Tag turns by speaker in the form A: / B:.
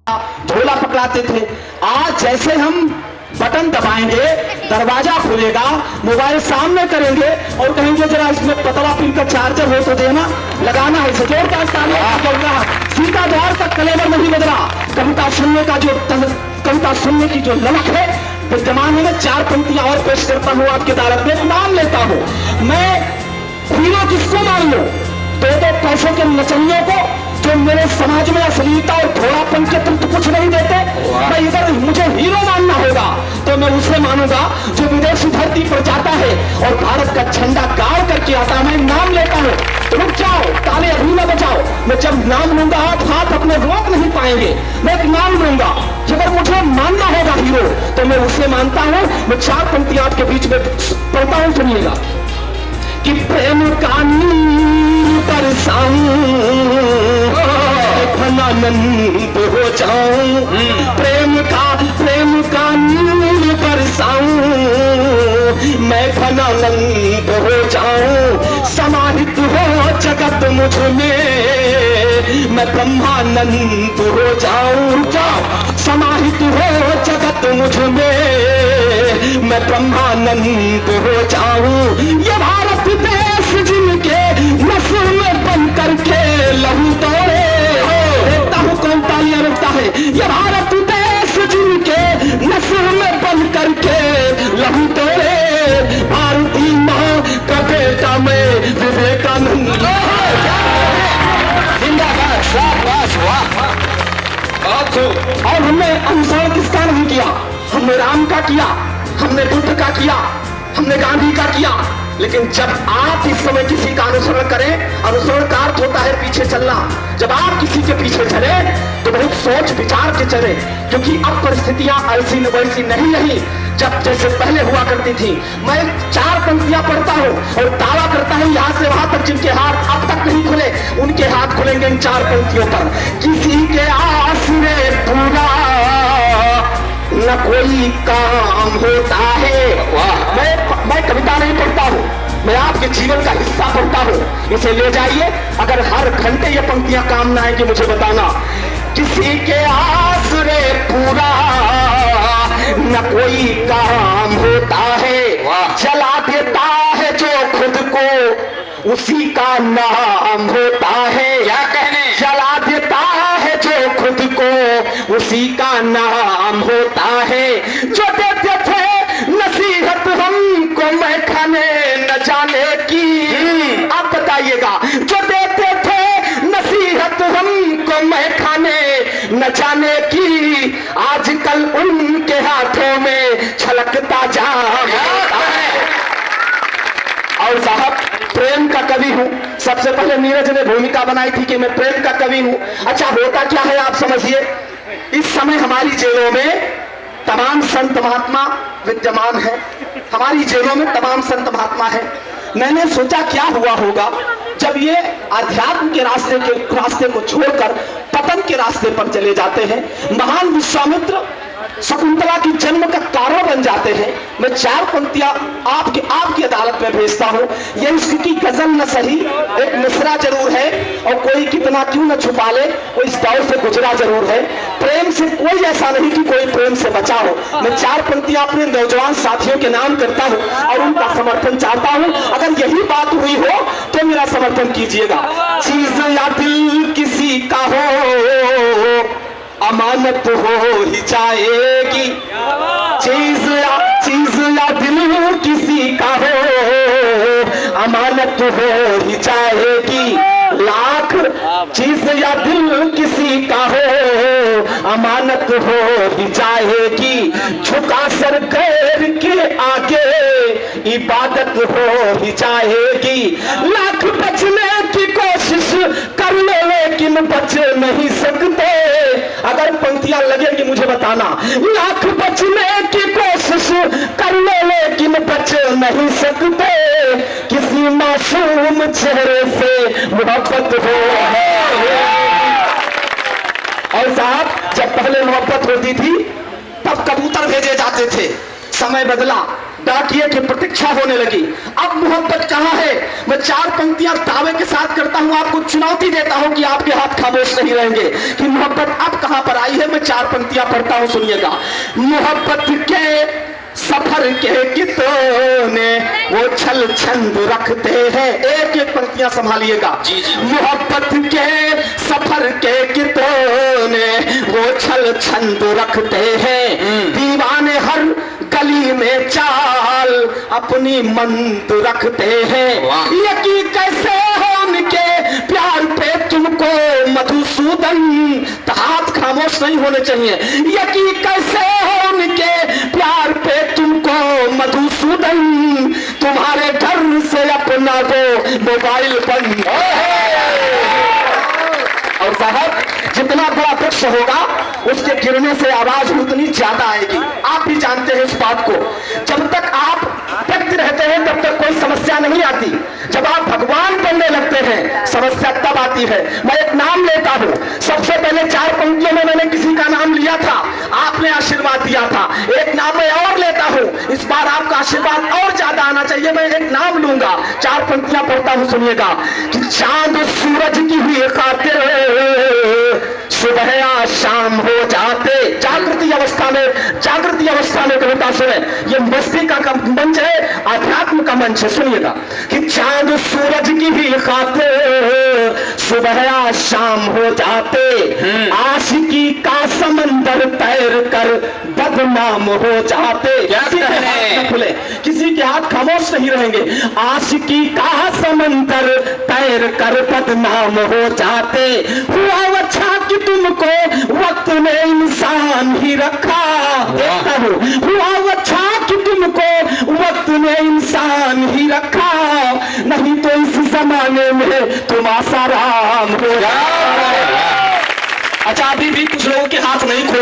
A: झोला पकड़ाते थे। आज जैसे हम बटन दबाएंगे दरवाजा खुलेगा, मोबाइल सामने करेंगे और कहेंगे जरा इसमें पतला पिन का चार्जर हो तो देना, लगाना है इसे, जोर का तालियां बज रहा, सीधा द्वार तक कलेवर नहीं बज रहा। कविता सुनने का जो कविता सुनने की जो ललक है विद्यमान है। मैं 4 पंक्तियां और पेश करता हूं आपके अदालत में, मान लेता हूं मैं हीरो किसको मान लूं? 2 पैसों के नचनियों को जो मेरे समाज में अश्लीलता और थोड़ापन के तुम तो कुछ नहीं देते, मैं इधर मुझे हीरो मानना होगा तो मैं उसे मानूंगा जो विदेशी धरती पर जाता है और भारत का झंडा गाड़ करके आता। मैं नाम लेता हूं तो रुक जाओ, ताले अभी न बजाओ। मैं जब नाम लूंगा आप हाथ अपने रोक नहीं पाएंगे। मैं एक नाम लूंगा, अगर मुझे मानना होगा हीरो तो मैं उसे मानता हूं। मैं 4 पंक्तियां आपके बीच में पढ़ता हूं, सुनिएगा कि प्रेम का नीर बरसाऊं, फनानंद हो जाऊं, प्रेम का नीर बरसाऊं, मैं फनानंद हो जाऊं, समाहित हो जगत मुझ में, मैं ब्रह्मानंद हो जाऊं, समाहित हो जगत मुझ में, मैं ब्रह्मानंद हो जाऊं। ये भारत देश जिनके नस्ल में बन करके लहू दौड़े, देखता हूं कौन तालियां रखता है। ये भारत देश जिनके नस्ल में बन करके लहू दौड़े, भारती मां का बेटा मैं विवेकानंद। जिंदाबाद, शाबाश, वाह। और हमने अनुसरण किसका नहीं किया? हमने राम का किया, हमने बुद्ध का किया, हमने गांधी का किया। लेकिन जब आप इस समय किसी का अनुसरण करें, अनुसरण का अर्थ होता है पीछे चलना। जब आप किसी के पीछे चले तो बहुत सोच विचार के चले, क्योंकि अब परिस्थितियां ऐसी न वैसी नहीं रही जब जैसे पहले हुआ करती थी। मैं 4 पंक्तियां पढ़ता हूं और दावा करता हूं यहां से वहां तक जिनके हाथ अब तक नहीं खुले उनके हाथ खुलेंगे इन 4 पंक्तियों पर। किसी के आसरे पूरा न कोई काम होता है। मैं कविता नहीं पढ़ता हूं, मैं आपके जीवन का हिस्सा पढ़ता हूं। इसे ले जाइए, अगर हर घंटे ये पंक्तियां काम ना आएंगी मुझे बताना। किसी के आसरे पूरा न कोई काम होता है, जला देता है जो खुद को उसी का नाम होता है। क्या कहने? जला देता है जो खुद को उसी का नाम होता है। जो देते थे नसीहत हमको मैं खाने न जाने की, आप बताइएगा, जो देते थे नसीहत हमको मैं खाने न जाने की, आजकल उनके हाथों में छलकता जाम होता है। और साहब प्रेम का कवि हूं, सबसे पहले नीरज ने भूमिका बनाई थी कि मैं प्रेम का कवि हूं। अच्छा होता क्या है आप समझिए, इस समय हमारी जेलों में तमाम संत महात्मा विद्यमान है, हमारी जेलों में तमाम संत महात्मा है। मैंने सोचा क्या हुआ होगा जब ये अध्यात्म के रास्ते को छोड़कर पतन के रास्ते पर चले जाते हैं, महान विश्वामित्र शकुंतला की जन्म का कारण बन जाते हैं। मैं 4 पंक्तियां आपकी अदालत में भेजता हूं। ये इश्क की गजल न सही, एक मिसरा जरूर है, और कोई कितना क्यों न छुपा ले वो इस दौर से गुजरा जरूर है। प्रेम से कोई ऐसा नहीं कि कोई प्रेम से बचा हो। मैं 4 पंक्तियां अपने नौजवान साथियों के नाम करता हूं और उनका समर्थन चाहता हूं। अगर यही बात हुई हो तो मेरा समर्थन कीजिएगा। चीज या दिल किसी का हो अमानत हो ही जाएगी, चीज या दिल किसी का हो अमानत हो ही जाएगी। लाख चीज या दिल किसी का हो अमानत हो ही जाएगी। झुका सर गैर के आगे इबादत हो ही जाएगी। लाख बचने की कोशिश कर लो लेकिन बच नहीं सकते। अगर पंक्तियां लगेंगी मुझे बताना। लाख बचने की कोशिश कर लो लेकिन बच नहीं सकते। किसी मासूम चेहरे से मोहब्बत हो। और साहब जब पहले मोहब्बत होती थी तब कबूतर भेजे जाते थे, समय बदला, डाकिए की प्रतीक्षा होने लगी। अब मोहब्बत कहां है? मैं 4 पंक्तियां दावे के साथ करता हूं, आपको चुनौती देता हूं कि आपके हाथ खामोश नहीं रहेंगे कि मोहब्बत अब कहां पर आई है, मैं 4 पंक्तियां पढ़ता हूं, सुनिएगा। मोहब्बत के सफर के कितों ने वो छल छंद रखते हैं, एक एक पंक्तियां संभालिएगा। मोहब्बत के सफर के कितों ने वो छल छंद रखते हैं, दीवाने हर गली में चाल अपनी मंद रखते हैं। यकीन कैसे हो उनके प्यार पे तुमको मधुसूदन, हाथ खामोश नहीं होने चाहिए। यकीन कैसे हो उनके प्यार पे तुमको मधुसूदन, तुम्हारे घर से अपना वो मोबाइल बंद। और साहब जितना बड़ा वृक्ष होगा उसके गिरने से आवाज उतनी ज्यादा आएगी। आप भी जानते हैं इस बात को। जब तक आप व्यक्त रहते हैं तब तक कोई समस्या नहीं आती, जब आप भगवान बनने लगते हैं समस्या तब आती है। मैं एक नाम लेता हूं, सबसे पहले 4 पंक्तियों में मैंने किसी का नाम लिया था, आपने आशीर्वाद दिया था। एक नाम मैं और लेता हूं, इस बार आपका आशीर्वाद और ज्यादा आना चाहिए। मैं एक नाम लूंगा, 4 पंक्तियां पढ़ता हूं, सुनिएगा। कि चांद सूरज की हुई खातिर सुबह या शाम हो जाते, जागृति अवस्था में कविता सुने। ये मस्ती का मंच है, अध्यात्म का मंच है, सुनिएगा। कि चांद सूरज की भी खातिर सुबह या शाम हो जाते, आशिकी का समंदर तैर कर बदनाम हो जाते। खुले किसी के हाथ खामोश नहीं रहेंगे। आशिकी का समंदर तैर कर बदनाम हो जाते, हुआ अच्छा कि तुमको वक्त ने इंसान ही रखा। देखता हूँ, हुआ अच्छा कि तुमको वक्त ने इंसान ही रखा, नहीं तो इस जमाने में तुम आसाराम हो। अच्छा, अभी भी कुछ लोगों के हाथ नहीं खोल